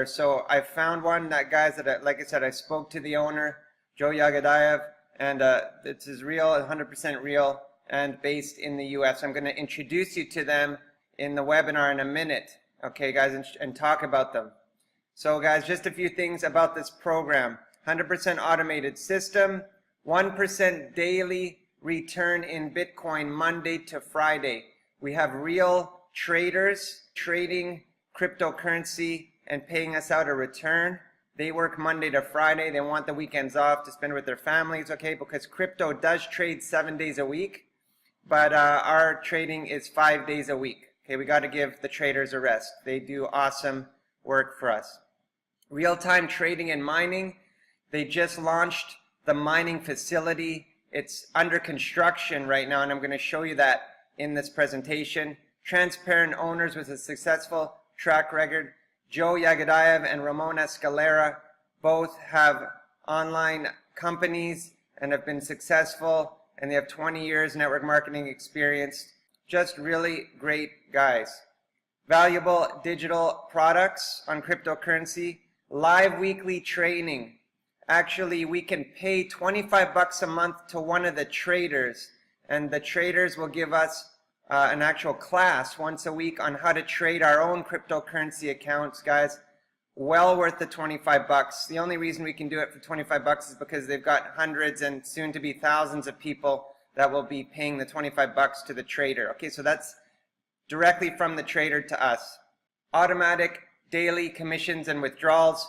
So I found one that, guys, that like I said, I spoke to the owner, Joe Yagadayev, and this is real, 100% real, and based in the US. I'm going to introduce you to them in the webinar in a minute, okay, guys, and talk about them. So, guys, just a few things about this program. 100% automated system, 1% daily return in Bitcoin Monday to Friday. We have real traders trading cryptocurrency and paying us out a return. They work Monday to Friday. They want the weekends off to spend with their families, okay, because crypto does trade 7 days a week, but our trading is 5 days a week. Okay, we got to give the traders a rest. They do awesome work for us. Real-time trading and mining. They just launched the mining facility. It's under construction right now, and I'm going to show you that in this presentation. Transparent owners with a successful track record. Joe Yagadayev and Ramona Scalera both have online companies and have been successful, and they have 20 years network marketing experience. Just really great guys. Valuable digital products on cryptocurrency. Live weekly training. Actually, we can pay 25 bucks a month to one of the traders, and the traders will give us an actual class once a week on how to trade our own cryptocurrency accounts, guys. Well worth the 25 bucks. The only reason we can do it for 25 bucks is because they've got hundreds and soon to be thousands of people that will be paying the 25 bucks to the trader. Okay, so that's directly from the trader to us. Automatic daily commissions and withdrawals.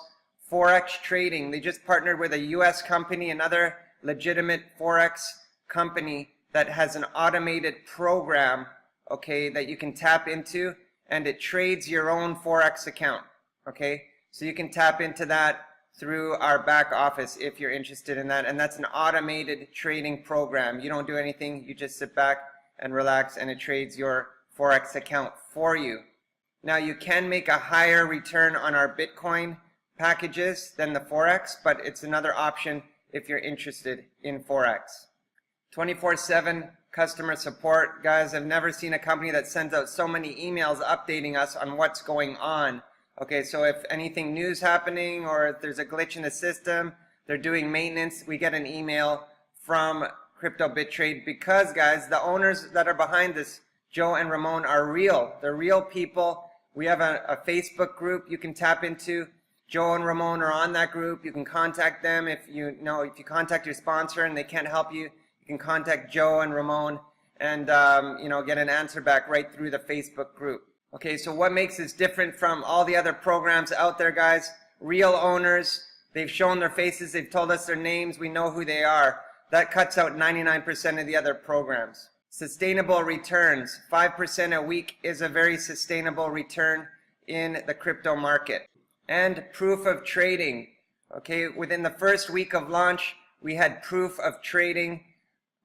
Forex trading. They just partnered with a US company, another legitimate Forex company that has an automated program, okay, that you can tap into, and it trades your own Forex account, okay? So you can tap into that through our back office if you're interested in that, and that's an automated trading program. You don't do anything, you just sit back and relax, and it trades your Forex account for you. Now, you can make a higher return on our Bitcoin packages than the Forex, but it's another option if you're interested in Forex. 24/7 customer support. Guys, I've never seen a company that sends out so many emails updating us on what's going on. Okay, so if anything new is happening or if there's a glitch in the system, they're doing maintenance, we get an email from Crypto BitTrade because, guys, the owners that are behind this, Joe and Ramon, are real. They're real people. We have a Facebook group you can tap into. Joe and Ramon are on that group. You can contact them if you contact your sponsor and they can't help you. You can contact Joe and Ramon and get an answer back right through the Facebook group. Okay, so what makes this different from all the other programs out there, guys? Real owners. They've shown their faces. They've told us their names. We know who they are. That cuts out 99% of the other programs. Sustainable returns. 5% a week is a very sustainable return in the crypto market. And proof of trading. Okay, within the first week of launch, we had proof of trading.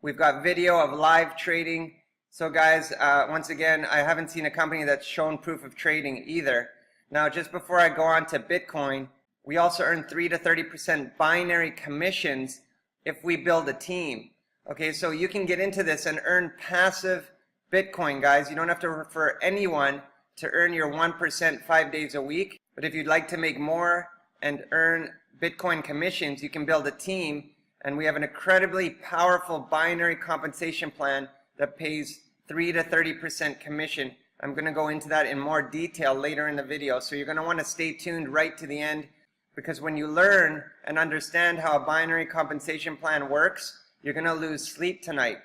We've got video of live trading. So, guys, once again, I haven't seen a company that's shown proof of trading either. Now, just before I go on to Bitcoin, we also earn 3 to 30% binary commissions if we build a team. Okay, so you can get into this and earn passive Bitcoin, guys. You don't have to refer anyone to earn your 1% 5 days a week. But if you'd like to make more and earn Bitcoin commissions, you can build a team. And we have an incredibly powerful binary compensation plan that pays 3 to 30% commission. I'm going to go into that in more detail later in the video. So you're going to want to stay tuned right to the end, because when you learn and understand how a binary compensation plan works, you're going to lose sleep tonight.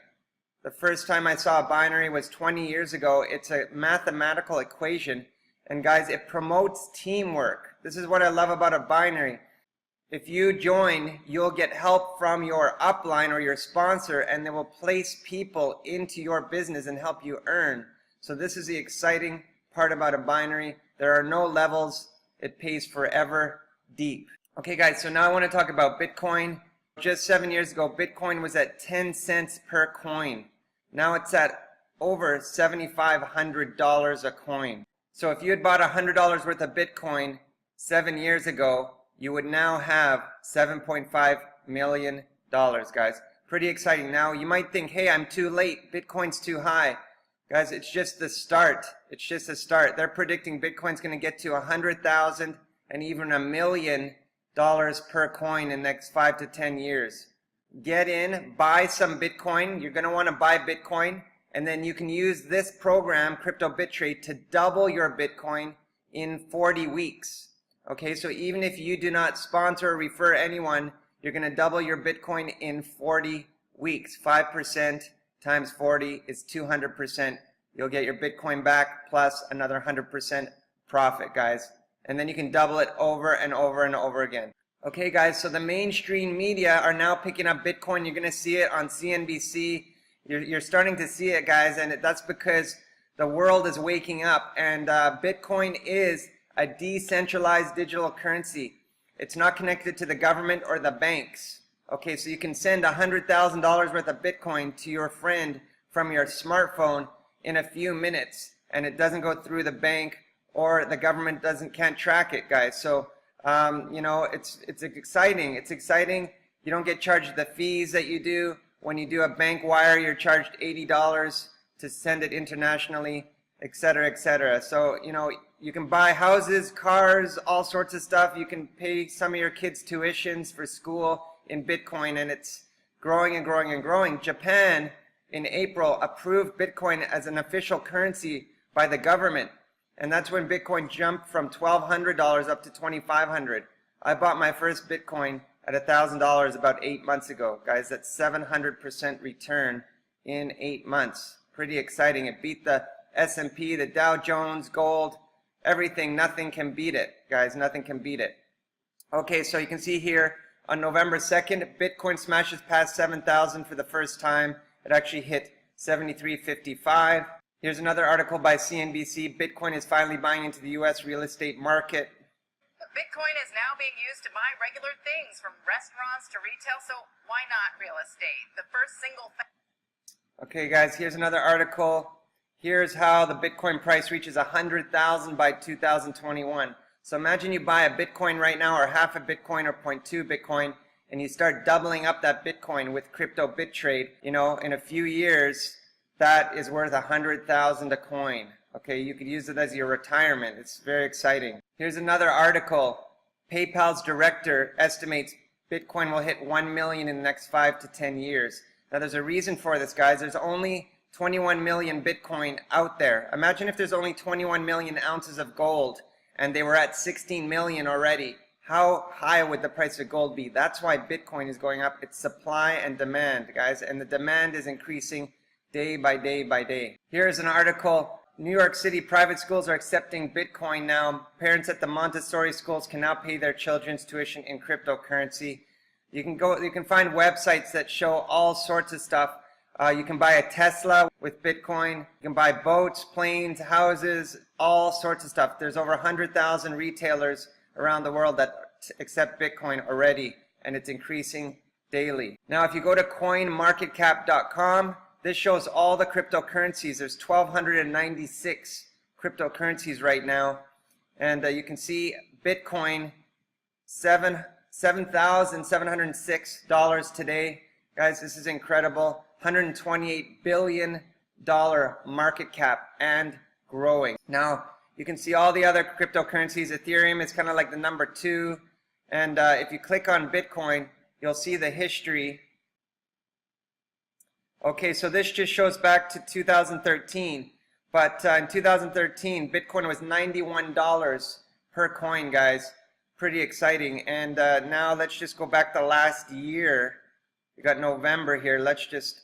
The first time I saw a binary was 20 years ago. It's a mathematical equation. And guys, it promotes teamwork. This is what I love about a binary. If you join, you'll get help from your upline or your sponsor, and they will place people into your business and help you earn. So this is the exciting part about a binary. There are no levels. It pays forever deep. Okay, guys, so now I want to talk about Bitcoin. Just 7 years ago, Bitcoin was at 10 cents per coin. Now it's at over $7,500 a coin. So if you had bought $100 worth of Bitcoin 7 years ago, you would now have $7.5 million, guys. Pretty exciting. Now, you might think, hey, I'm too late. Bitcoin's too high. Guys, it's just the start. It's just the start. They're predicting Bitcoin's going to get to 100,000 and even $1 million per coin in the next 5 to 10 years. Get in, buy some Bitcoin. You're going to want to buy Bitcoin, and then you can use this program, Crypto Bit Trade, to double your Bitcoin in 40 weeks. Okay, so even if you do not sponsor or refer anyone, you're going to double your Bitcoin in 40 weeks. 5% times 40 is 200%. You'll get your Bitcoin back plus another 100% profit, guys. And then you can double it over and over and over again. Okay, guys, so the mainstream media are now picking up Bitcoin. You're going to see it on CNBC. You're starting to see it, guys, and that's because the world is waking up, and Bitcoin is a decentralized digital currency. It's not connected to the government or the banks. Okay, so you can send $100,000 worth of Bitcoin to your friend from your smartphone in a few minutes, and it doesn't go through the bank or the government can't track it, guys. So you know, it's exciting. It's exciting. You don't get charged the fees that you do. When you do a bank wire, you're charged $80 to send it internationally, etc., etc. So, you know, you can buy houses, cars, all sorts of stuff. You can pay some of your kids' tuitions for school in Bitcoin, and it's growing and growing and growing. Japan, in April, approved Bitcoin as an official currency by the government. And that's when Bitcoin jumped from $1,200 up to $2,500. I bought my first Bitcoin at $1,000 about 8 months ago. Guys, that's 700% return in 8 months. Pretty exciting. It beat the S&P, the Dow Jones, gold, everything. Nothing can beat it, guys. Nothing can beat it. Okay, so you can see here on November 2nd, Bitcoin smashes past 7,000 for the first time. It actually hit 73.55. Here's another article by CNBC. Bitcoin is finally buying into the U.S. real estate market. Bitcoin is now being used to buy regular things from restaurants to retail, so why not real estate? The first single Okay, guys, here's another article. Here's how the Bitcoin price reaches 100,000 by 2021. So imagine you buy a Bitcoin right now, or half a Bitcoin, or 0.2 Bitcoin, and you start doubling up that Bitcoin with Crypto Bit Trade. You know, in a few years, that is worth 100,000 a coin. Okay, you could use it as your retirement. It's very exciting. Here's another article. PayPal's director estimates Bitcoin will hit 1 million in the next 5 to 10 years. Now, there's a reason for this, guys. There's only 21 million Bitcoin out there. Imagine if there's only 21 million ounces of gold and they were at 16 million already. How high would the price of gold be? That's why Bitcoin is going up. It's supply and demand, guys, and the demand is increasing day by day by day. Here's an article. New York City private schools are accepting Bitcoin now. Parents at the Montessori schools can now pay their children's tuition in cryptocurrency. You can find websites that show all sorts of stuff. You can buy a Tesla with Bitcoin. You can buy boats, planes, houses, all sorts of stuff. There's over 100,000 retailers around the world that accept Bitcoin already, and it's increasing daily. Now, if you go to coinmarketcap.com, this shows all the cryptocurrencies. There's 1,296 cryptocurrencies right now. And you can see Bitcoin, $7,706 today. Guys, this is incredible. $128 billion market cap and growing. Now, you can see all the other cryptocurrencies. Ethereum is kind of like the number 2. And if you click on Bitcoin, you'll see the history. Okay, so this just shows back to 2013, but in 2013, Bitcoin was $91 per coin, guys. Pretty exciting. And now let's just go back to last year. We got November here. Let's just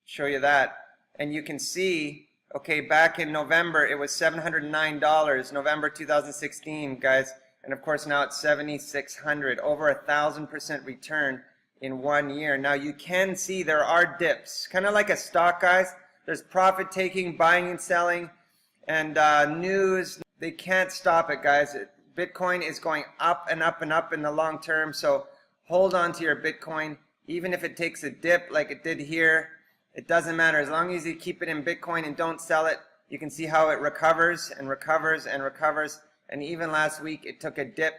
show you that. And you can see, okay, back in November, it was $709, November 2016, guys. And of course, now it's $7,600, over 1,000% return in 1 year. Now you can see there are dips, kind of like a stock, guys. There's profit taking, buying and selling, and news. They can't stop it, guys. Bitcoin is going up and up and up in the long term, so hold on to your Bitcoin. Even if it takes a dip like it did here, it doesn't matter. As long as you keep it in Bitcoin and don't sell it, you can see how it recovers and recovers and recovers. And even last week, it took a dip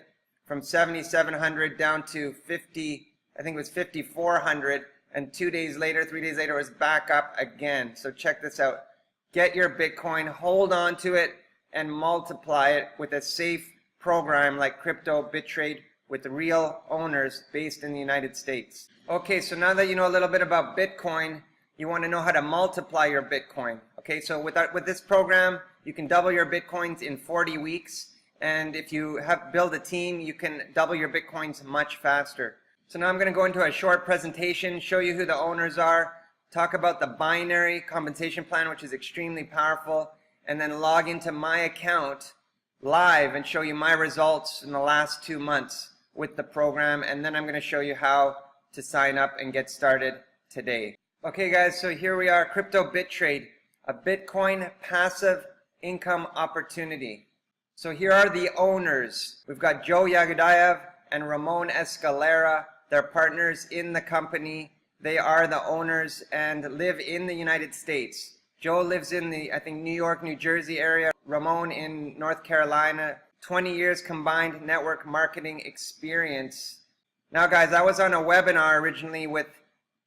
from 7,700 down to 50, I think it was 5,400, and 2 days later, 3 days later, it was back up again. So check this out. Get your Bitcoin, hold on to it, and multiply it with a safe program like Crypto Bitrade with real owners based in the United States. Okay, so now that you know a little bit about Bitcoin, you want to know how to multiply your Bitcoin. Okay, so with this program, you can double your Bitcoins in 40 weeks. And if you build a team, you can double your Bitcoins much faster. So now I'm going to go into a short presentation, show you who the owners are, talk about the binary compensation plan, which is extremely powerful, and then log into my account live and show you my results in the last 2 months with the program. And then I'm going to show you how to sign up and get started today. Okay guys, so here we are, Crypto Bitrade, a Bitcoin passive income opportunity. So here are the owners. We've got Joe Yagadayev and Ramon Escalera. They're partners in the company. They are the owners and live in the United States. Joe lives in the, I think, New York, New Jersey area. Ramon in North Carolina. 20 years combined network marketing experience. Now guys, I was on a webinar originally with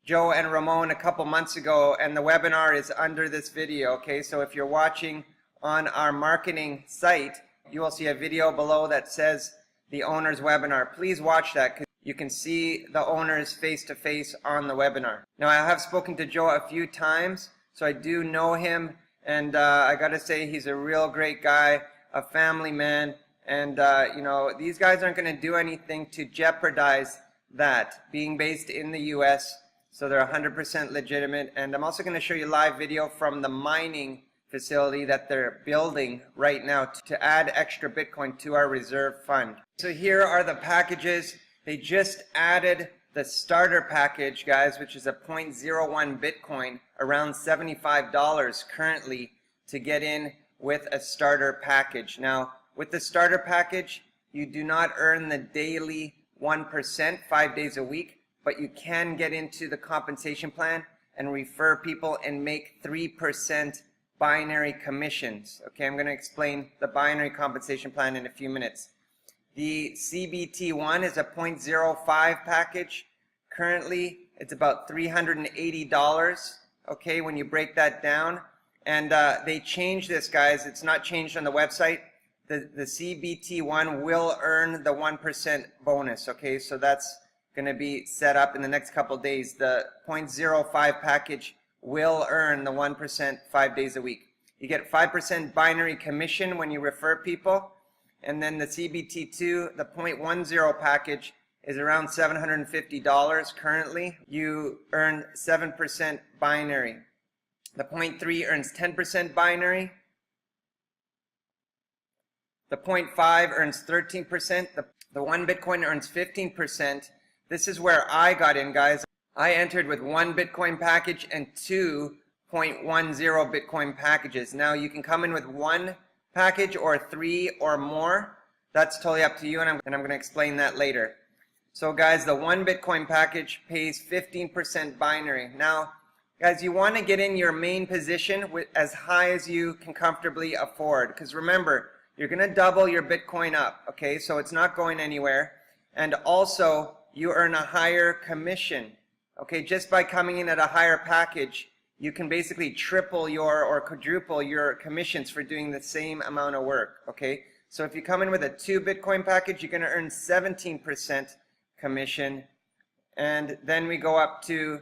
Joe and Ramon a couple months ago, and the webinar is under this video, okay? So if you're watching on our marketing site, you will see a video below that says the owners webinar. Please watch that because you can see the owners face to face on the webinar. Now I have spoken to Joe a few times, so I do know him, and I gotta say he's a real great guy, a family man, and you know, these guys aren't gonna do anything to jeopardize that, being based in the US, so they're 100% legitimate. And I'm also gonna show you a live video from the mining facility that they're building right now to add extra Bitcoin to our reserve fund. So here are the packages. They just added the starter package, guys, which is a 0.01 Bitcoin, around $75 currently to get in with a starter package. Now, with the starter package, you do not earn the daily 1% 5 days a week, but you can get into the compensation plan and refer people and make 3% binary commissions. Okay, I'm going to explain the binary compensation plan in a few minutes. The CBT1 is a 0.05 package. Currently, it's about $380, okay, when you break that down. And they changed this, guys. It's not changed on the website. The CBT1 will earn the 1% bonus, okay? So that's going to be set up in the next couple days. The 0.05 package will earn the 1% 5 days a week. You get 5% binary commission when you refer people. And then the CBT2, the 0.10 package, is around $750 currently. You earn 7% binary. The 0.3 earns 10% binary. The 0.5 earns 13%. The 1 Bitcoin earns 15%. This is where I got in, guys. I entered with 1 Bitcoin package and 2 0.10 Bitcoin packages. Now you can come in with 1 package or 3 or more. That's totally up to you, and I'm going to explain that later. So guys, the 1 Bitcoin package pays 15% binary. Now guys, you want to get in your main position with as high as you can comfortably afford, because remember, you're going to double your Bitcoin up, okay? So it's not going anywhere. And also, you earn a higher commission. Okay, just by coming in at a higher package, you can basically triple or quadruple your commissions for doing the same amount of work, okay? So if you come in with a 2 Bitcoin package, you're going to earn 17% commission. And then we go up to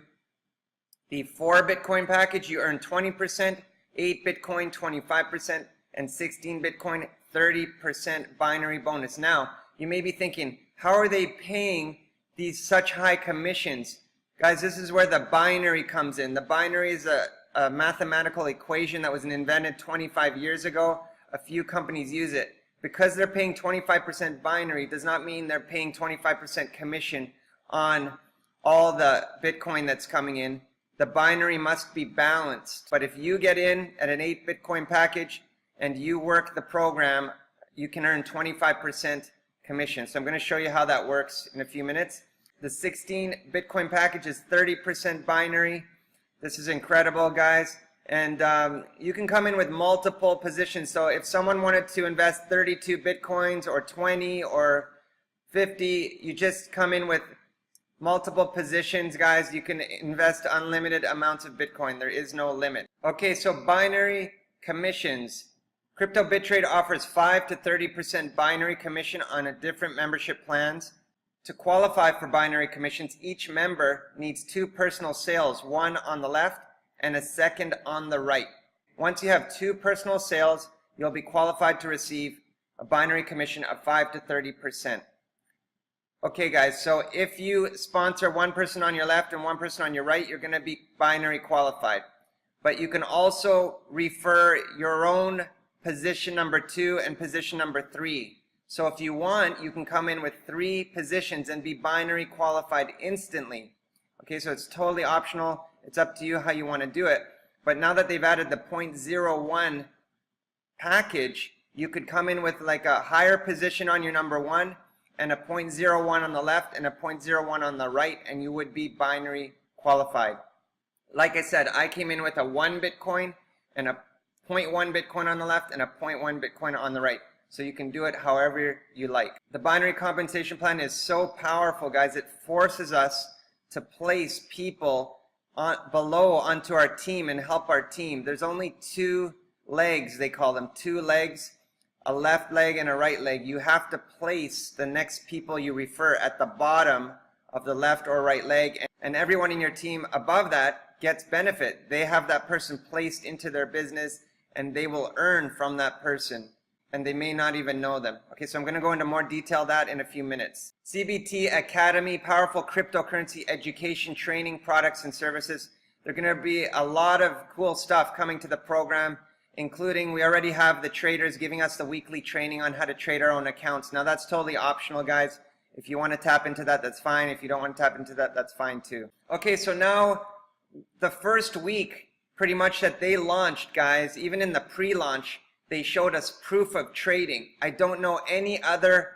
the 4 Bitcoin package, you earn 20%, 8 Bitcoin, 25%, and 16 Bitcoin, 30% binary bonus. Now, you may be thinking, how are they paying these such high commissions? Guys, this is where the binary comes in. The binary is a mathematical equation that was invented 25 years ago. A few companies use it. Because they're paying 25% binary does not mean they're paying 25% commission on all the Bitcoin that's coming in. The binary must be balanced. But if you get in at an 8 Bitcoin package and you work the program, you can earn 25% commission. So I'm going to show you how that works in a few minutes. The 16 Bitcoin package is 30% binary. This is incredible, guys. And you can come in with multiple positions. So if someone wanted to invest 32 Bitcoins or 20 or 50, you just come in with multiple positions, guys. You can invest unlimited amounts of Bitcoin. There is no limit. Okay, so binary commissions Crypto BitTrade offers 5 to 30% binary commission on different membership plans. To qualify for binary commissions, each member needs 2 personal sales, one on the left and a second on the right. Once you have 2 personal sales, you'll be qualified to receive a binary commission of 5 to 30%. Okay guys, so if you sponsor one person on your left and one person on your right, you're going to be binary qualified. But you can also refer your own position number 2 and position number 3. So if you want, you can come in with 3 positions and be binary qualified instantly. Okay, so it's totally optional. It's up to you how you want to do it. But now that they've added the 0.01 package, you could come in with like a higher position on your number 1 and a 0.01 on the left and a 0.01 on the right, and you would be binary qualified. Like I said, I came in with a 1 Bitcoin and a 0.1 Bitcoin on the left and a 0.1 Bitcoin on the right. So you can do it however you like. The binary compensation plan is so powerful, guys. It forces us to place people below onto our team and help our team. There's only 2 legs, they call them, 2 legs, a left leg and a right leg. You have to place the next people you refer at the bottom of the left or right leg, and everyone in your team above that gets benefit. They have that person placed into their business and they will earn from that person, and they may not even know them. Okay, so I'm going to go into more detail that in a few minutes. CBT Academy, powerful cryptocurrency education, training, products, and services. There are going to be a lot of cool stuff coming to the program, including we already have the traders giving us the weekly training on how to trade our own accounts. Now that's totally optional, guys. If you want to tap into that, that's fine. If you don't want to tap into that, that's fine too. Okay, so now the first week pretty much that they launched, guys, even in the pre-launch, they showed us proof of trading. I don't know any other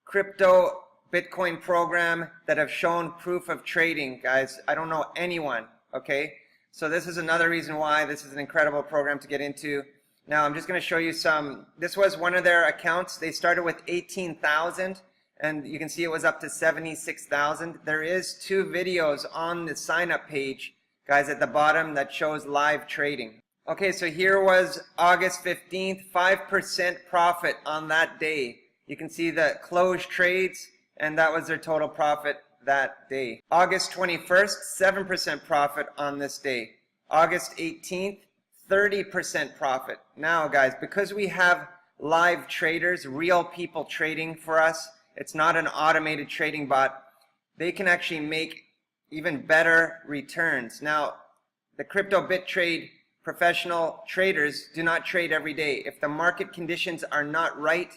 crypto Bitcoin program that have shown proof of trading, guys. I don't know anyone, okay? So this is another reason why this is an incredible program to get into. Now I'm just going to show you some. This was one of their accounts. They started with 18,000 and you can see it was up to 76,000. There is 2 videos on the sign up page, guys, at the bottom that shows live trading. Okay, so here was August 15th, 5% profit on that day. You can see the closed trades, and that was their total profit that day. August 21st, 7% profit on this day. August 18th, 30% profit. Now, guys, because we have live traders, real people trading for us, it's not an automated trading bot, they can actually make even better returns. Now, the crypto BitTrade professional traders do not trade every day. If the market conditions are not right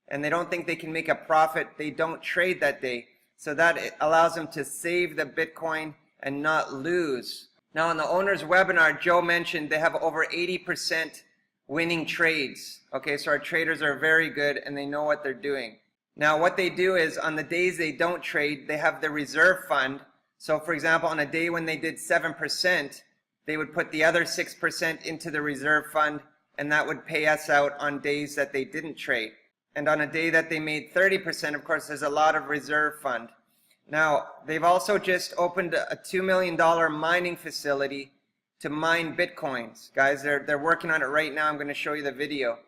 and they don't think they can make a profit, they don't trade that day. So that allows them to save the Bitcoin and not lose. Now, in the owner's webinar, Joe mentioned they have over 80% winning trades. Okay, so our traders are very good and they know what they're doing. Now, what they do is on the days they don't trade, they have the reserve fund. So for example, on a day when they did 7%, they would put the other 6% into the reserve fund, and that would pay us out on days that they didn't trade. And on a day that they made 30%, of course, there's a lot of reserve fund. Now, they've also just opened a $2 million mining facility to mine Bitcoins. Guys, they're working on it right now. I'm going to show you the video.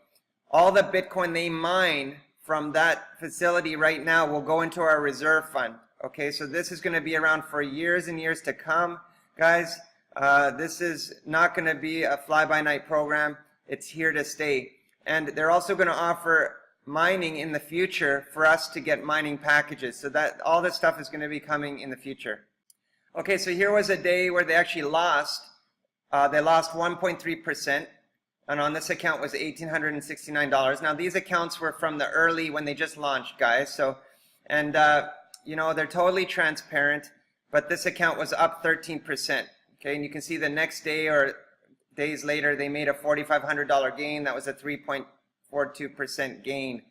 All the Bitcoin they mine from that facility right now will go into our reserve fund. Okay, so this is going to be around for years and years to come, guys. This is not going to be a fly-by-night program. It's here to stay. And they're also going to offer mining in the future for us to get mining packages. So that all this stuff is going to be coming in the future. Okay, so here was a day where they actually lost. They lost 1.3%. And on this account was $1,869. Now these accounts were from the early when they just launched, guys. So, and you know, they're totally transparent, but this account was up 13%. Okay, and you can see the next day or days later, they made a $4,500 gain. That was a 3.42% gain.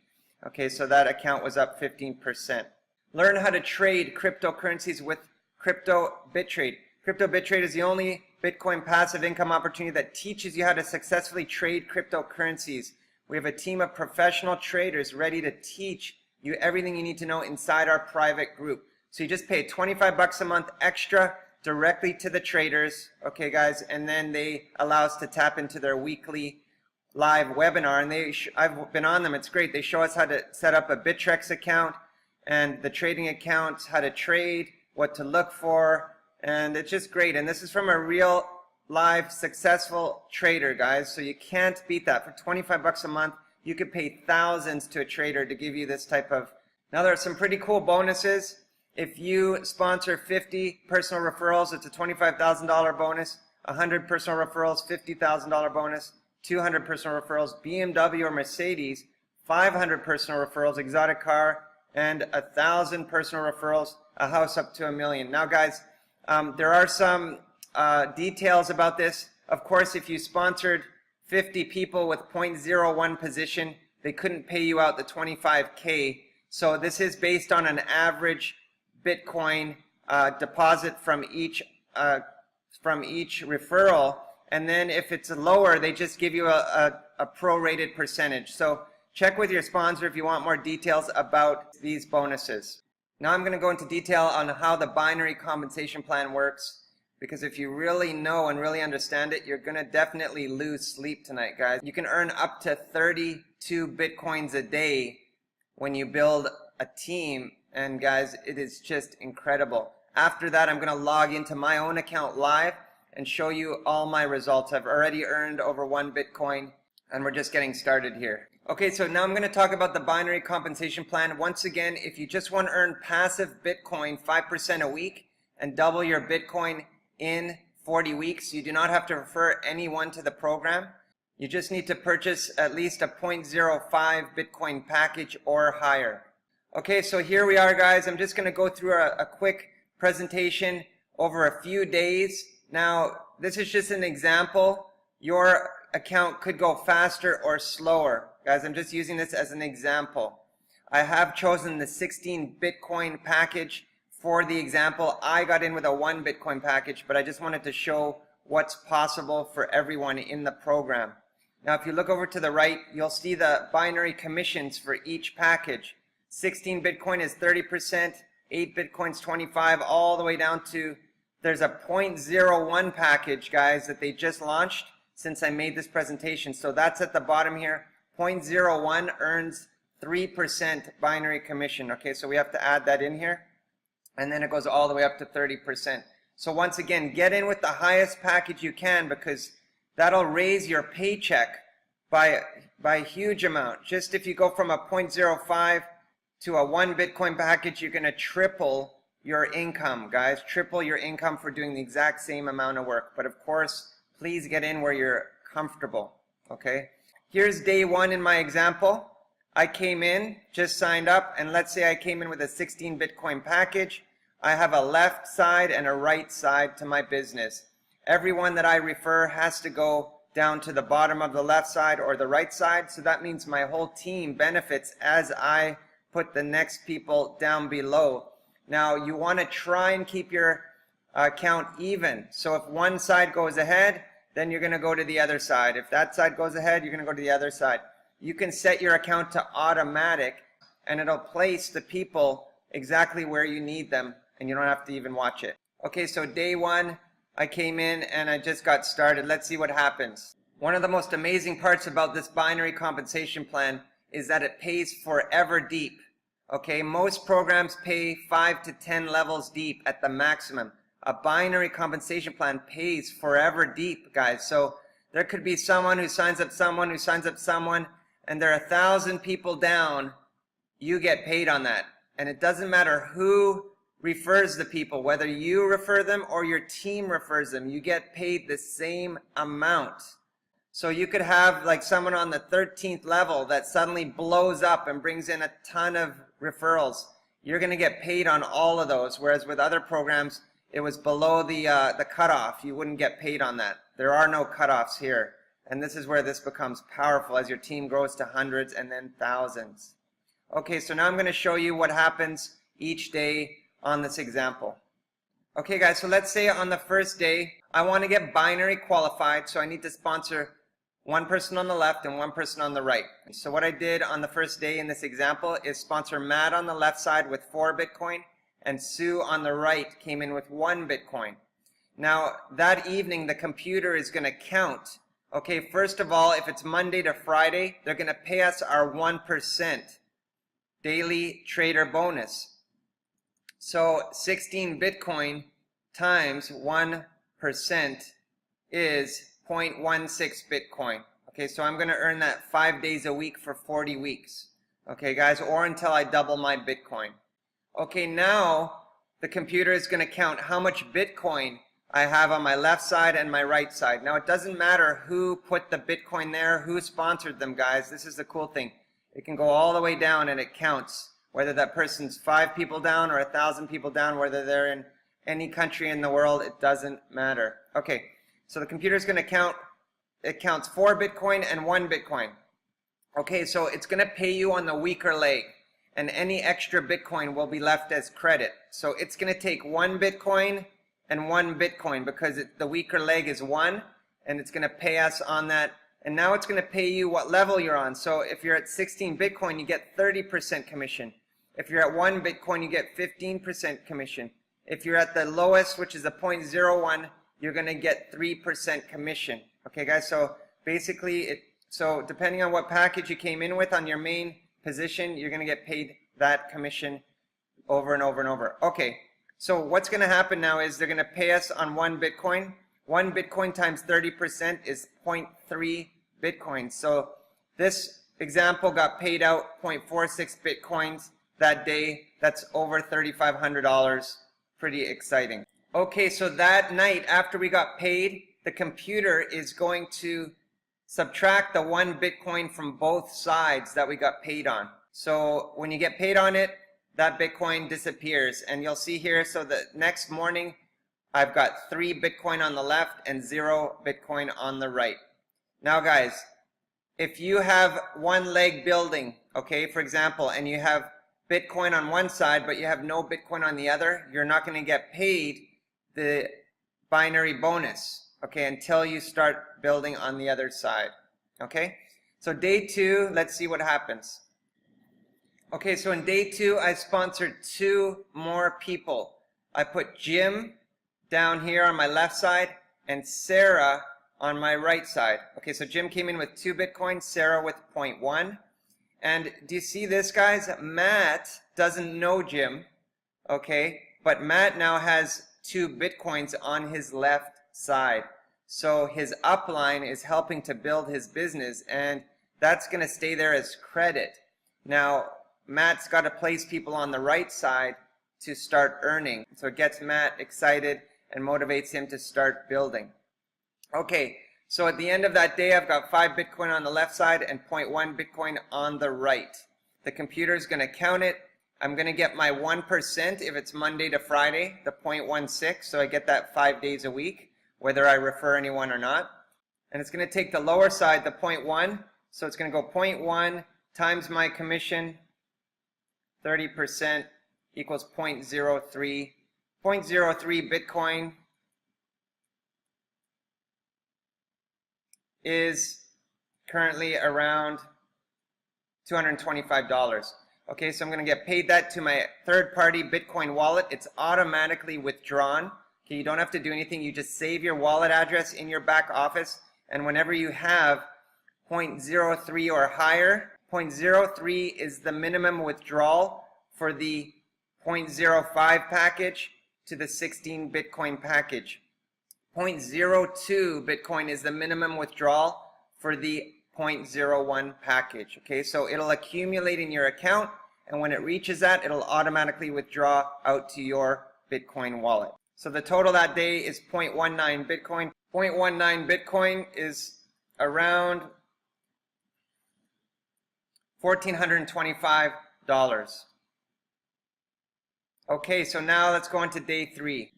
Okay, so that account was up 15%. Learn how to trade cryptocurrencies with Crypto BitTrade. Crypto BitTrade is the only Bitcoin passive income opportunity that teaches you how to successfully trade cryptocurrencies. We have a team of professional traders ready to teach you everything you need to know inside our private group. So you just pay 25 bucks a month extra directly to the traders, okay guys, and then they allow us to tap into their weekly live webinar, and I've been on them. It's great. They show us how to set up a Bittrex account and the trading accounts, how to trade, what to look for, and it's just great. And this is from a real live successful trader, guys, so you can't beat that. For 25 bucks a month, you could pay thousands to a trader to give you this type of. Now there are some pretty cool bonuses. If you sponsor 50 personal referrals, it's a $25,000 bonus. 100 personal referrals, $50,000 bonus. 200 personal referrals, BMW or Mercedes. 500 personal referrals, exotic car, and 1,000 personal referrals, a house up to $1 million. Now, guys, there are some details about this. Of course, if you sponsored 50 people with 0.01 position, they couldn't pay you out the 25K. So this is based on an average Bitcoin deposit from each referral, and then if it's lower, they just give you a prorated percentage. So check with your sponsor if you want more details about these bonuses. Now I'm going to go into detail on how the binary compensation plan works, because if you really know and really understand it, you're going to definitely lose sleep tonight, guys. You can earn up to 32 Bitcoins a day when you build a team, and guys, it is just incredible. After that, I'm going to log into my own account live and show you all my results. I've already earned over 1 Bitcoin, and we're just getting started here. Okay, so now I'm going to talk about the binary compensation plan. Once again, if you just want to earn passive Bitcoin 5% a week and double your Bitcoin in 40 weeks, you do not have to refer anyone to the program. You just need to purchase at least a 0.05 Bitcoin package or higher. Okay, so here we are, guys. I'm just going to go through a quick presentation over a few days. Now, this is just an example. Your account could go faster or slower. Guys, I'm just using this as an example. I have chosen the 16 Bitcoin package for the example. I got in with a 1 Bitcoin package, but I just wanted to show what's possible for everyone in the program. Now, if you look over to the right, you'll see the binary commissions for each package. 16 Bitcoin is 30%, 8 Bitcoin's 25, all the way down to, there's a 0.01 package, guys, that they just launched since I made this presentation. So that's at the bottom here. 0.01 earns 3% binary commission. Okay, so we have to add that in here. And then it goes all the way up to 30%. So once again, get in with the highest package you can, because that'll raise your paycheck by a huge amount. Just if you go from a 0.05 to a 1 Bitcoin package, you're going to triple your income, guys. Triple your income for doing the exact same amount of work. But of course, please get in where you're comfortable, okay? Here's day 1 in my example. I came in, just signed up, and let's say I came in with a 16 Bitcoin package. I have a left side and a right side to my business. Everyone that I refer has to go down to the bottom of the left side or the right side, so that means my whole team benefits as I put the next people down below. Now, you want to try and keep your account even. So if one side goes ahead, then you're going to go to the other side. If that side goes ahead, you're going to go to the other side. You can set your account to automatic, and it'll place the people exactly where you need them, and you don't have to even watch it. Okay, so day 1, I came in and I just got started. Let's see what happens. One of the most amazing parts about this binary compensation plan is that it pays forever deep. Okay, most programs pay 5 to 10 levels deep at the maximum. A binary compensation plan pays forever deep, guys. So there could be someone who signs up someone who signs up someone, and there are 1,000 people down. You get paid on that. And it doesn't matter who refers the people, whether you refer them or your team refers them, you get paid the same amount. So you could have like someone on the 13th level that suddenly blows up and brings in a ton of referrals. You're going to get paid on all of those, whereas with other programs, it was below the cutoff. You wouldn't get paid on that. There are no cutoffs here. And this is where this becomes powerful as your team grows to hundreds and then thousands. Okay, so now I'm going to show you what happens each day on this example. Okay guys, so let's say on the first day, I want to get binary qualified, so I need to sponsor one person on the left and one person on the right. So what I did on the first day in this example is sponsor Matt on the left side with 4 Bitcoin, and Sue on the right came in with 1 Bitcoin. Now that evening, the computer is going to count Okay, first of all, if it's Monday to Friday, they're going to pay us our 1% daily trader bonus. So 16 Bitcoin times 1% is 0.16 Bitcoin. Okay, so I'm going to earn that 5 days a week for 40 weeks. Okay, guys, or until I double my Bitcoin. Okay, now the computer is going to count how much Bitcoin I have on my left side and my right side. Now, it doesn't matter who put the Bitcoin there, who sponsored them, guys. This is the cool thing. It can go all the way down and it counts. Whether that person's 5 people down or 1,000 people down, whether they're in any country in the world, it doesn't matter. Okay, so the computer is going to count. It counts 4 Bitcoin and 1 Bitcoin. Okay, so it's going to pay you on the weaker leg, and any extra Bitcoin will be left as credit. So it's going to take 1 Bitcoin and 1 Bitcoin because the weaker leg is 1, and it's going to pay us on that. And now it's going to pay you what level you're on. So if you're at 16 Bitcoin, you get 30% commission. If you're at 1 Bitcoin, you get 15% commission. If you're at the lowest, which is a 0.01, you're going to get 3% commission. Okay, guys, so basically, so depending on what package you came in with on your main position, you're going to get paid that commission over and over and over. Okay, so what's going to happen now is they're going to pay us on 1 Bitcoin. 1 Bitcoin times 30% is 0.3 Bitcoins. So this example got paid out 0.46 Bitcoins that day. That's over $3,500. Pretty exciting. Okay, so that night after we got paid, the computer is going to subtract the 1 Bitcoin from both sides that we got paid on. So when you get paid on it, that Bitcoin disappears. And you'll see here, so the next morning, I've got 3 Bitcoin on the left and 0 Bitcoin on the right. Now guys, if you have one leg building, okay, for example, and you have Bitcoin on one side, but you have no Bitcoin on the other, you're not going to get paid the binary bonus, okay, until you start building on the other side, okay? So day 2, let's see what happens. Okay, so in day 2, I sponsored 2 more people. I put Jim down here on my left side and Sarah on my right side. Okay, so Jim came in with 2 Bitcoin, Sarah with 0.1. And do you see this, guys? Matt doesn't know Jim, okay? But Matt now has 2 Bitcoins on his left side. So his upline is helping to build his business, and that's going to stay there as credit. Now, Matt's got to place people on the right side to start earning. So it gets Matt excited and motivates him to start building. Okay, so at the end of that day, I've got 5 Bitcoin on the left side and 0.1 Bitcoin on the right. The computer is going to count it. I'm going to get my 1% if it's Monday to Friday, the 0.16, so I get that 5 days a week, whether I refer anyone or not. And it's going to take the lower side, the 0.1, so it's going to go 0.1 times my commission, 30% equals 0.03. 0.03 Bitcoin is currently around $225. Okay, so I'm going to get paid that to my third-party Bitcoin wallet. It's automatically withdrawn. Okay, you don't have to do anything. You just save your wallet address in your back office, and whenever you have 0.03 or higher, 0.03 is the minimum withdrawal for the 0.05 package to the 16 Bitcoin package. 0.02 Bitcoin is the minimum withdrawal for the 0.01 package. Okay, so it'll accumulate in your account, and when it reaches that, it'll automatically withdraw out to your Bitcoin wallet. So the total that day is 0.19 Bitcoin. 0.19 Bitcoin is around $1,425. Okay, so now let's go on to day 3.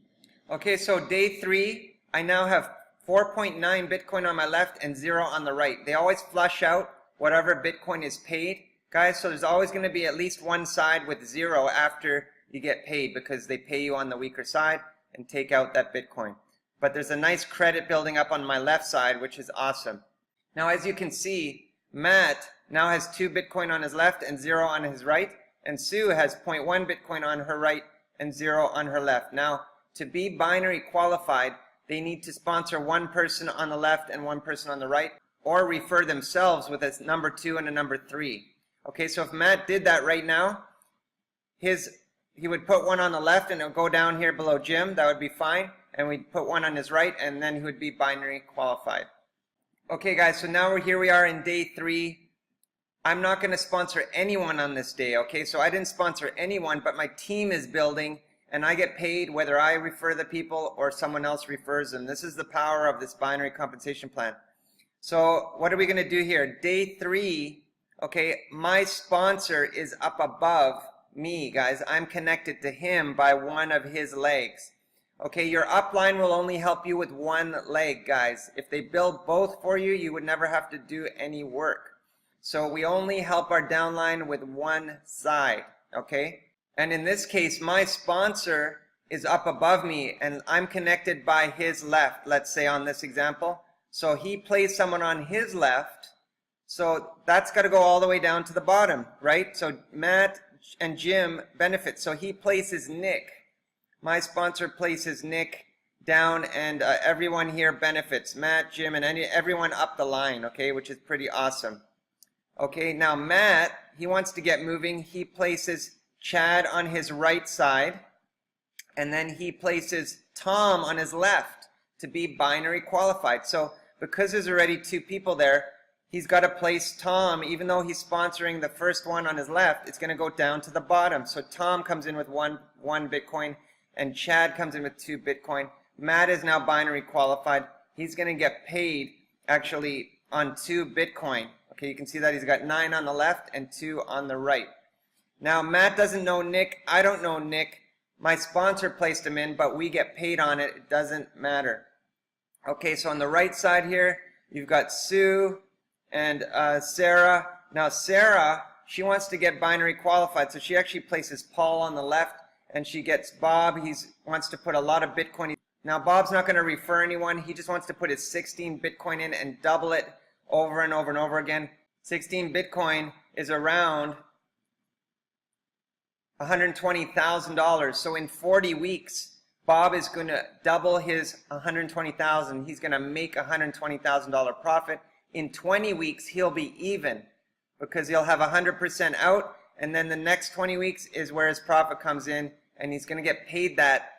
Okay, so day 3, I now have 4.9 Bitcoin on my left and 0 on the right. They always flush out whatever Bitcoin is paid. Guys, so there's always going to be at least one side with 0 after you get paid, because they pay you on the weaker side and take out that Bitcoin. But there's a nice credit building up on my left side, which is awesome. Now, as you can see, Matt now has 2 Bitcoin on his left and 0 on his right, and Sue has 0.1 Bitcoin on her right and 0 on her left. Now, to be binary qualified, they need to sponsor one person on the left and one person on the right, or refer themselves with a number 2 and a number 3. Okay, so if Matt did that right now, he would put one on the left and it would go down here below Jim. That would be fine. And we'd put one on his right, and then he would be binary qualified. Okay guys, so now here we are in day 3. I'm not going to sponsor anyone on this day, okay? So I didn't sponsor anyone, but my team is building, and I get paid whether I refer the people or someone else refers them. This is the power of this binary compensation plan. So what are we going to do here? Day 3, okay, my sponsor is up above me, guys. I'm connected to him by one of his legs. Okay, your upline will only help you with one leg, guys. If they build both for you, you would never have to do any work. So we only help our downline with one side, okay? And in this case, my sponsor is up above me and I'm connected by his left, let's say on this example. So he plays someone on his left, so that's got to go all the way down to the bottom, right? So Matt and Jim benefit. So he places Nick. My sponsor places Nick down, and everyone here benefits. Matt, Jim, and everyone up the line, okay, which is pretty awesome. Okay, now Matt, he wants to get moving. He places Chad on his right side, and then he places Tom on his left to be binary qualified. So because there's already 2 people there, he's got to place Tom, even though he's sponsoring the first one on his left, it's going to go down to the bottom. So Tom comes in with one Bitcoin, and Chad comes in with 2 Bitcoin. Matt is now binary qualified. He's going to get paid actually on 2 Bitcoin. Okay, you can see that he's got 9 on the left and 2 on the right. Now Matt doesn't know Nick. I don't know Nick. My sponsor placed him in, but we get paid on it. It doesn't matter. Okay, so on the right side here, you've got Sue and Sarah. Now Sarah, she wants to get binary qualified, so she actually places Paul on the left, and she gets Bob. He wants to put a lot of Bitcoin. Now Bob's not going to refer anyone. He just wants to put his 16 Bitcoin in and double it over and over and over again. 16 Bitcoin is around $120,000. So in 40 weeks, Bob is going to double his $120,000. He's going to make $120,000 profit. In 20 weeks, he'll be even because he'll have 100% out, and then the next 20 weeks is where his profit comes in, and he's going to get paid that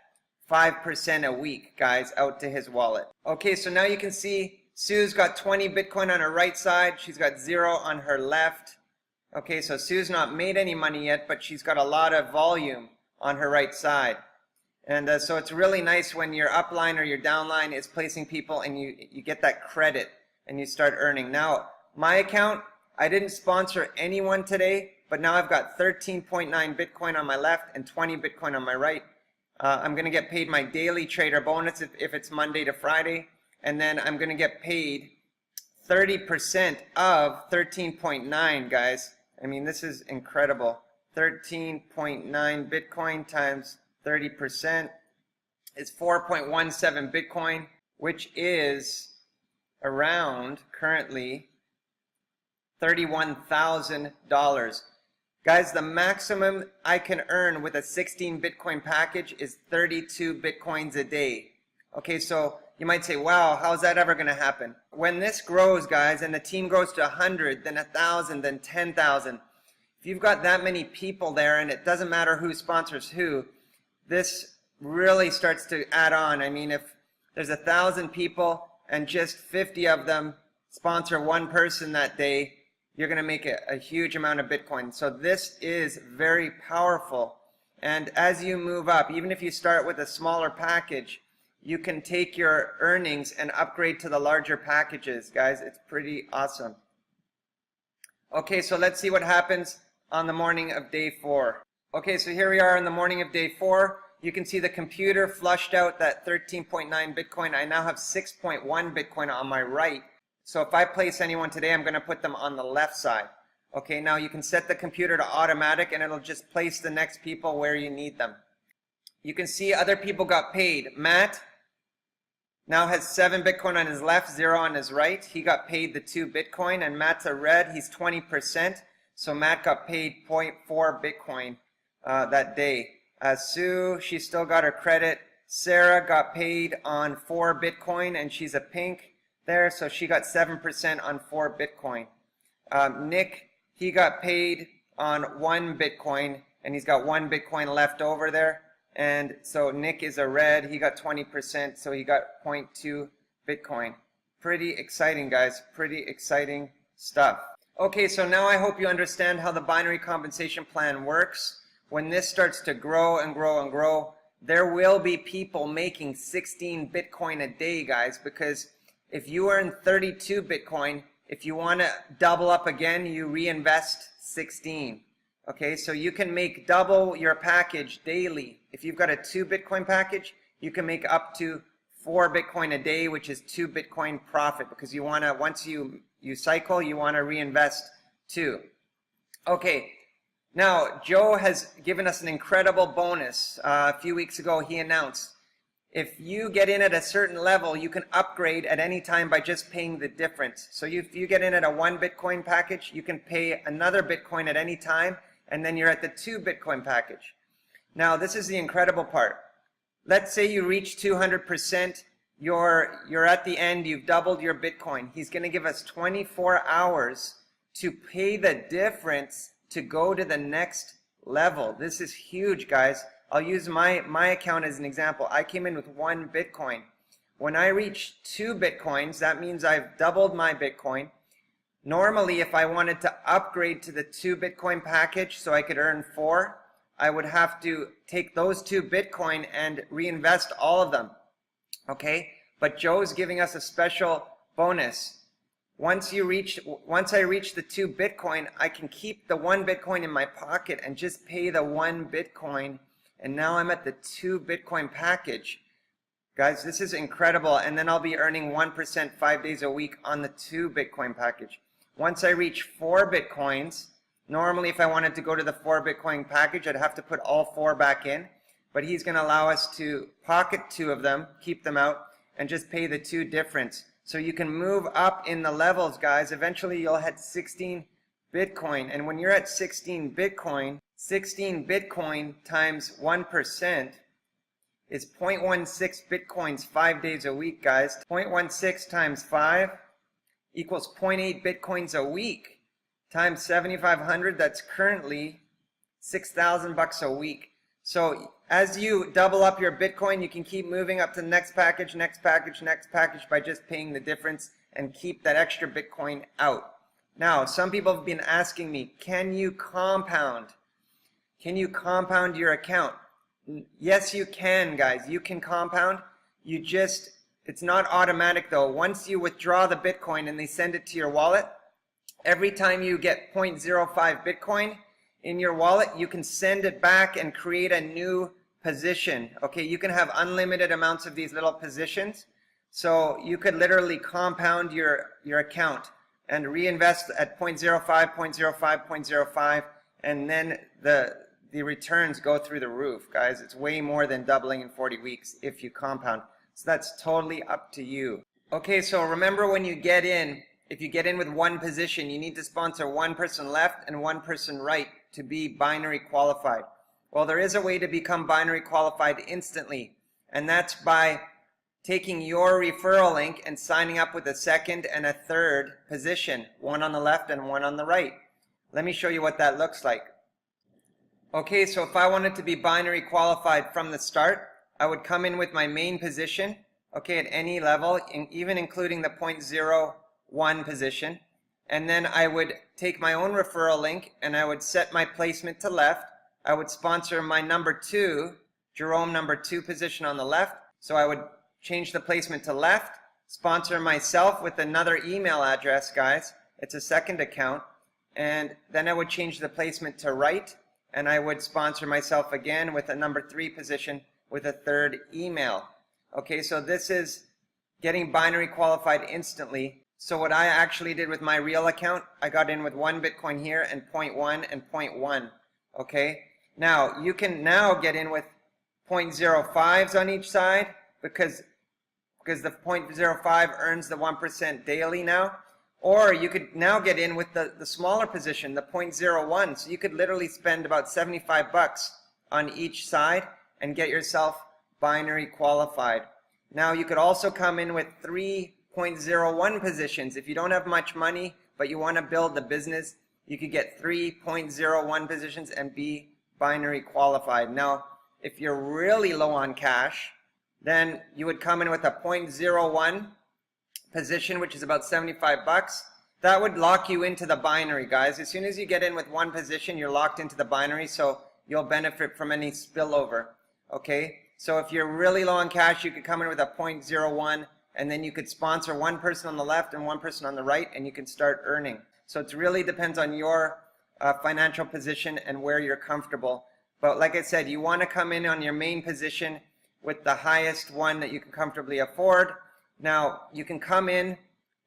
5% a week, guys, out to his wallet. Okay, so now you can see Sue's got 20 Bitcoin on her right side. She's got 0 on her left. Okay, so Sue's not made any money yet, but she's got a lot of volume on her right side. And so it's really nice when your upline or your downline is placing people and you get that credit and you start earning. Now, my account, I didn't sponsor anyone today, but now I've got 13.9 Bitcoin on my left and 20 Bitcoin on my right. I'm going to get paid my daily trader bonus if it's Monday to Friday, and then I'm going to get paid 30% of 13.9, guys. I mean, this is incredible. 13.9 Bitcoin times 30% is 4.17 Bitcoin, which is around currently $31,000. Guys, the maximum I can earn with a 16 Bitcoin package is 32 Bitcoins a day. Okay, so you might say, wow, how's that ever going to happen? When this grows, guys, and the team grows to 100, then 1,000, then 10,000, if you've got that many people there and it doesn't matter who sponsors who, this really starts to add on. I mean, if there's 1,000 people and just 50 of them sponsor one person that day, you're going to make a huge amount of Bitcoin. So this is very powerful. And as you move up, even if you start with a smaller package, you can take your earnings and upgrade to the larger packages, guys. It's pretty awesome. Okay, so let's see what happens on the morning of day 4. Okay, so here we are on the morning of day 4. You can see the computer flushed out that 13.9 Bitcoin. I now have 6.1 Bitcoin on my right. So if I place anyone today, I'm going to put them on the left side. Okay, now you can set the computer to automatic and it'll just place the next people where you need them. You can see other people got paid. Matt now has 7 Bitcoin on his left, 0 on his right. He got paid the 2 Bitcoin, and Matt's a red. He's 20%. So Matt got paid 0.4 Bitcoin that day. Sue, she still got her credit. Sarah got paid on 4 Bitcoin, and she's a pink there, so she got 7% on 4 Bitcoin. Nick, he got paid on 1 Bitcoin, and he's got 1 Bitcoin left over there. And so Nick is a red, he got 20%, so he got 0.2 Bitcoin. Pretty exciting, guys, pretty exciting stuff. Okay, so now I hope you understand how the binary compensation plan works. When this starts to grow and grow and grow, there will be people making 16 Bitcoin a day, guys, because if you earn 32 Bitcoin, if you want to double up again, you reinvest 16. Okay, so you can make double your package daily. If you've got a 2 Bitcoin package, you can make up to 4 Bitcoin a day, which is 2 Bitcoin profit, because you want to, once you cycle, you want to reinvest 2. Okay, now Joe has given us an incredible bonus. A few weeks ago, he announced if you get in at a certain level, you can upgrade at any time by just paying the difference. So if you get in at a 1 Bitcoin package, you can pay another Bitcoin at any time, and then you're at the 2 Bitcoin package. Now, this is the incredible part. Let's say you reach 200%, you're at the end, you've doubled your Bitcoin. He's going to give us 24 hours to pay the difference to go to the next level. This is huge, guys. I'll use my account as an example. I came in with 1 Bitcoin. When I reach 2 Bitcoins, that means I've doubled my Bitcoin. Normally, if I wanted to upgrade to the 2 Bitcoin package so I could earn 4, I would have to take those 2 Bitcoin and reinvest all of them. Okay? But Joe's giving us a special bonus. Once I reach the 2 Bitcoin, I can keep the 1 Bitcoin in my pocket and just pay the 1 Bitcoin. And now I'm at the 2 Bitcoin package. Guys, this is incredible. And then I'll be earning 1% 5 days a week on the 2 Bitcoin package. Once I reach 4 Bitcoins, normally if I wanted to go to the 4 Bitcoin package, I'd have to put all 4 back in. But he's going to allow us to pocket 2 of them, keep them out, and just pay the 2 difference. So you can move up in the levels, guys. Eventually you'll hit 16 Bitcoin. And when you're at 16 Bitcoin times 1% is 0.16 Bitcoins 5 days a week, guys. 0.16 times 5 equals 0.8 Bitcoins a week times 7,500. That's currently $6,000 a week. So as you double up your Bitcoin, you can keep moving up to the next package, next package, next package by just paying the difference and keep that extra Bitcoin out. Now, some people have been asking me, can you compound? Can you compound your account? Yes, you can, guys. You can compound. It's not automatic though. Once you withdraw the Bitcoin and they send it to your wallet, every time you get 0.05 Bitcoin in your wallet, you can send it back and create a new position. Okay, you can have unlimited amounts of these little positions. So you could literally compound your account and reinvest at 0.05, 0.05, 0.05, and then the returns go through the roof, guys. It's way more than doubling in 40 weeks if you compound. So that's totally up to you. Okay, so remember when you get in, if you get in with 1 position, you need to sponsor 1 person left and 1 person right to be binary qualified. Well, there is a way to become binary qualified instantly, and that's by taking your referral link and signing up with a 2nd and a 3rd position, 1 on the left and 1 on the right. Let me show you what that looks like. Okay, so if I wanted to be binary qualified from the start, I would come in with my main position, okay, at any level, even including the 0.01 position, and then I would take my own referral link and I would set my placement to left. I would sponsor my number 2, Jerome number 2 position on the left, so I would change the placement to left, sponsor myself with another email address, guys. It's a 2nd account, and then I would change the placement to right, and I would sponsor myself again with a number 3 position with a 3rd email. Okay, so this is getting binary qualified instantly. So what I actually did with my real account, I got in with 1 Bitcoin here and 0.1 and 0.1. Okay, now you can now get in with 0.05s on each side because the 0.05 earns the 1% daily now. Or you could now get in with the smaller position, the 0.01. So you could literally spend about $75 on each side and get yourself binary qualified. Now you could also come in with 3.01 positions. If you don't have much money, but you want to build the business, you could get 3.01 positions and be binary qualified. Now, if you're really low on cash, then you would come in with a 0.01 position, which is about 75 bucks. That would lock you into the binary, guys. As soon as you get in with one position, you're locked into the binary, so you'll benefit from any spillover, okay? So if you're really low on cash, you could come in with a 0.01, and then you could sponsor one person on the left and one person on the right, and you can start earning. So it really depends on your financial position and where you're comfortable. But like I said, you want to come in on your main position with the highest one that you can comfortably afford. Now, you can come in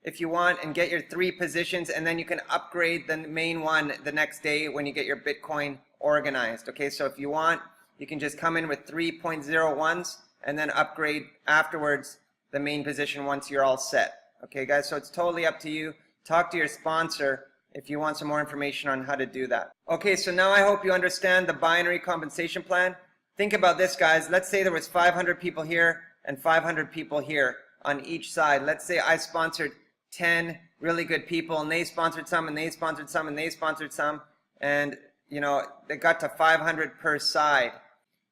if you want and get your 3 positions, and then you can upgrade the main one the next day when you get your Bitcoin organized. Okay, so if you want, you can just come in with 3.01s and then upgrade afterwards the main position once you're all set. Okay, guys, so it's totally up to you. Talk to your sponsor if you want some more information on how to do that. Okay, so now I hope you understand the binary compensation plan. Think about this, guys. Let's say there was 500 people here and 500 people here on each side. Let's say I sponsored 10 really good people, and they sponsored some, and they sponsored some, and they sponsored some, and you know, they got to 500 per side.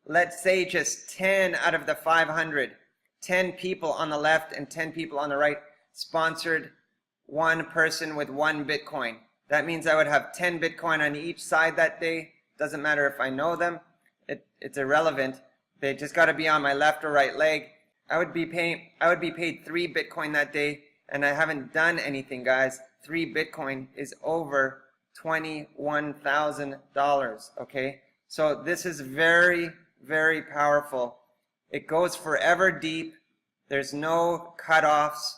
Let's say just 10 out of the 500, 10 people on the left and 10 people on the right sponsored one person with 1 Bitcoin. That means I would have 10 Bitcoin on each side that day. Doesn't matter if I know them. It's irrelevant. They just got to be on my left or right leg. I would be paid 3 Bitcoin that day, and I haven't done anything, guys. 3 Bitcoin is over $21,000, okay? So this is very, very powerful. It goes forever deep. There's no cutoffs.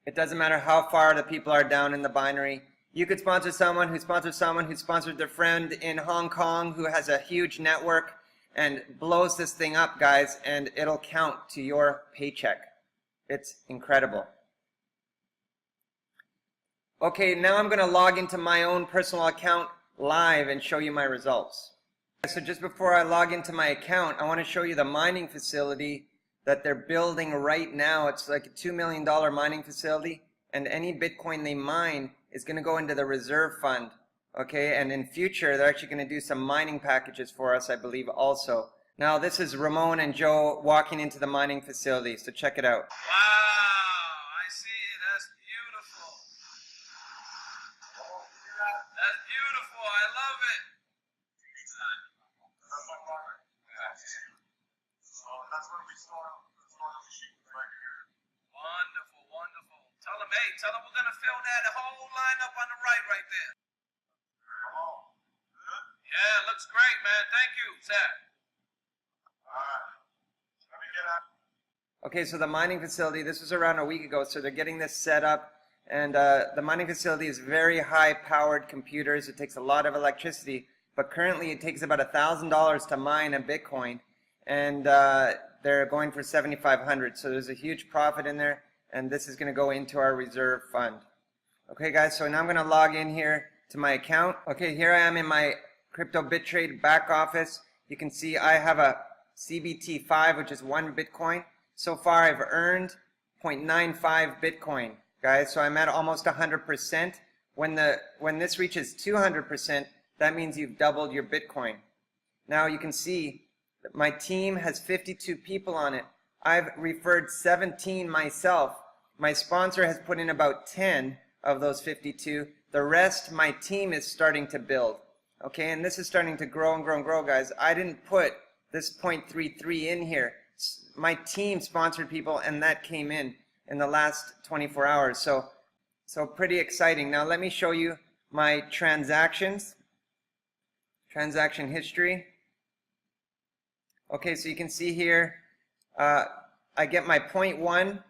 It doesn't matter how far the people are down in the binary. You could sponsor someone who sponsored someone who sponsored their friend in Hong Kong who has a huge network and blows this thing up, guys, and it'll count to your paycheck. It's incredible. Okay, now I'm going to log into my own personal account live and show you my results. So just before I log into my account, I want to show you the mining facility that they're building right now. It's like a $2 million mining facility, and any Bitcoin they mine is going to go into the reserve fund. Okay, and in future, they're actually going to do some mining packages for us, I believe, also. Now, this is Ramon and Joe walking into the mining facility, so check it out. Wow, I see. That's beautiful. That's beautiful. I love it. Wonderful, wonderful. Tell them we're going to fill that whole lineup on the right there. Yeah, looks great, man. Thank you, Zach. Let me get out. Okay, so the mining facility, this was around a week ago, so they're getting this set up, and the mining facility is very high-powered computers. It takes a lot of electricity, but currently it takes about $1,000 to mine a Bitcoin, and they're going for $7,500, so there's a huge profit in there, and this is going to go into our reserve fund. Okay, guys, so now I'm going to log in here to my account. Okay, here I am in my Crypto BitTrade back office. You can see I have a CBT5, which is 1 Bitcoin. So far, I've earned 0.95 Bitcoin, guys. So I'm at almost 100%. When this reaches 200%, that means you've doubled your Bitcoin. Now you can see that my team has 52 people on it. I've referred 17 myself. My sponsor has put in about 10 of those 52. The rest, my team is starting to build. Okay, and this is starting to grow and grow and grow, guys. I didn't put this 0.33 in here. My team sponsored people, and that came in the last 24 hours. So pretty exciting. Now let me show you my transactions. Transaction history. Okay, so you can see here, I get my 0.1,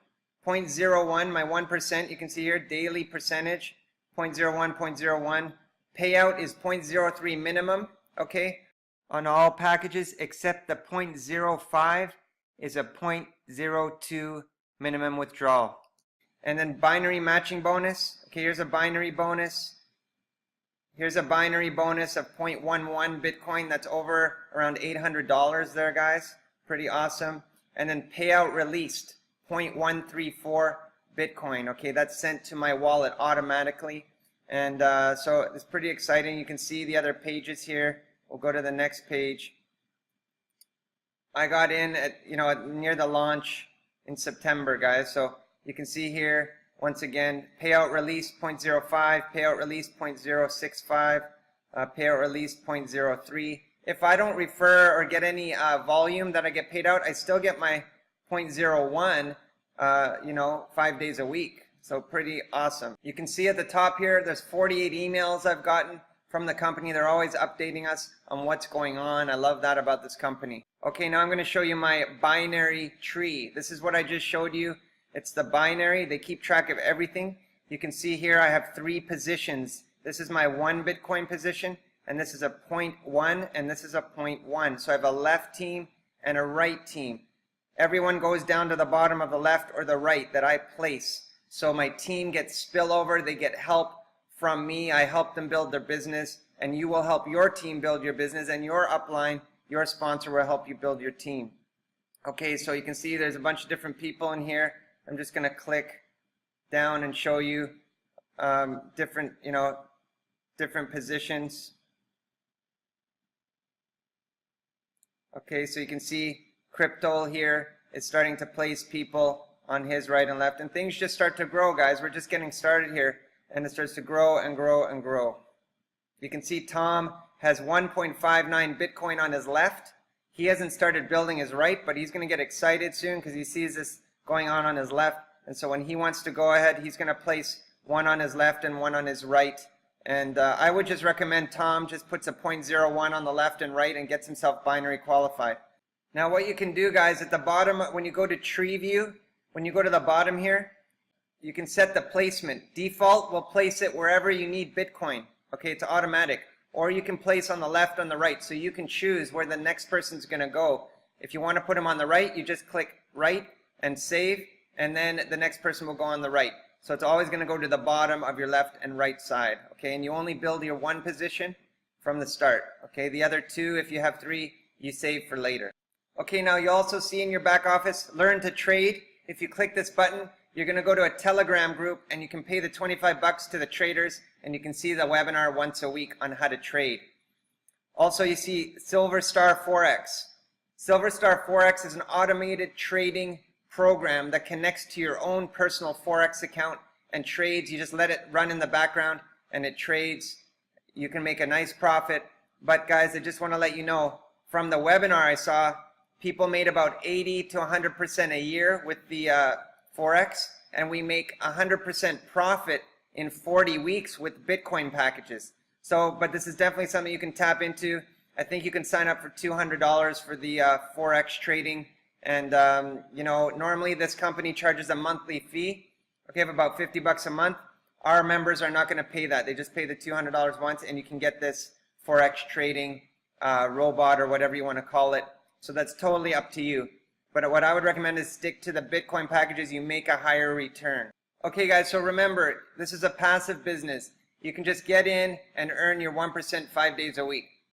0.01, my 1%. You can see here, daily percentage, 0.01, 0.01. Payout is 0.03 minimum, okay, on all packages, except the 0.05 is a 0.02 minimum withdrawal. And then binary matching bonus. Okay, here's a binary bonus. Here's a binary bonus of 0.11 Bitcoin. That's over around $800 there, guys. Pretty awesome. and then payout released 0.134 Bitcoin. Okay, that's sent to my wallet automatically. And so it's pretty exciting. You can see the other pages here. We'll go to the next page. I got in at, near the launch in September, guys. So you can see here, once again, payout release 0.05, payout release 0.065, payout release 0.03. If I don't refer or get any volume that I get paid out, I still get my 0.01, 5 days a week. So pretty awesome. You can see at the top here, there's 48 emails I've gotten from the company. They're always updating us on what's going on. I love that about this company. Okay, now I'm going to show you my binary tree. This is what I just showed you. It's the binary. They keep track of everything. You can see here I have 3 positions. This is my 1 Bitcoin position, and this is a 0.1, and this is a 0.1. So I have a left team and a right team. Everyone goes down to the bottom of the left or the right that I place. So my team gets spillover, they get help from me, I help them build their business, and you will help your team build your business, and your upline, your sponsor, will help you build your team. Okay, so you can see there's a bunch of different people in here. I'm just going to click down and show you different positions. Okay, so you can see Crypto here is starting to place people on his right and left, and things just start to grow, guys. We're just getting started here, and it starts to grow and grow and grow. You can see Tom has 1.59 Bitcoin on his left. He hasn't started building his right, but he's going to get excited soon because he sees this going on his left, and so when he wants to go ahead, he's going to place one on his left and one on his right. And I would just recommend Tom just puts a 0.01 on the left and right and gets himself binary qualified. Now what you can do, guys, at the bottom, when you go to tree view, when you go to the bottom here, you can set the placement. Default will place it wherever you need Bitcoin. Okay, it's automatic. Or you can place on the left, on the right. So you can choose where the next person's going to go. If you want to put them on the right, you just click right and save, and then the next person will go on the right. So it's always going to go to the bottom of your left and right side. Okay, and you only build your 1 position from the start. Okay, the other 2, if you have 3, you save for later. Okay, now you also see in your back office, learn to trade. If you click this button, you're going to go to a Telegram group, and you can pay the 25 bucks to the traders, and you can see the webinar once a week on how to trade. Also, you see Silver Star Forex. Silver Star Forex is an automated trading program that connects to your own personal Forex account and trades. You just let it run in the background, and it trades. You can make a nice profit. But guys, I just want to let you know, from the webinar I saw, people made about 80 to 100% a year with the Forex, and we make 100% profit in 40 weeks with Bitcoin packages. So, but this is definitely something you can tap into. I think you can sign up for $200 for the Forex trading, and normally this company charges a monthly fee, okay, of about 50 bucks a month. Our members are not going to pay that. They just pay the $200 once, and you can get this Forex trading robot or whatever you want to call it. So that's totally up to you. But what I would recommend is stick to the Bitcoin packages. You make a higher return. Okay, guys, so remember, this is a passive business. You can just get in and earn your 1% 5 days a week.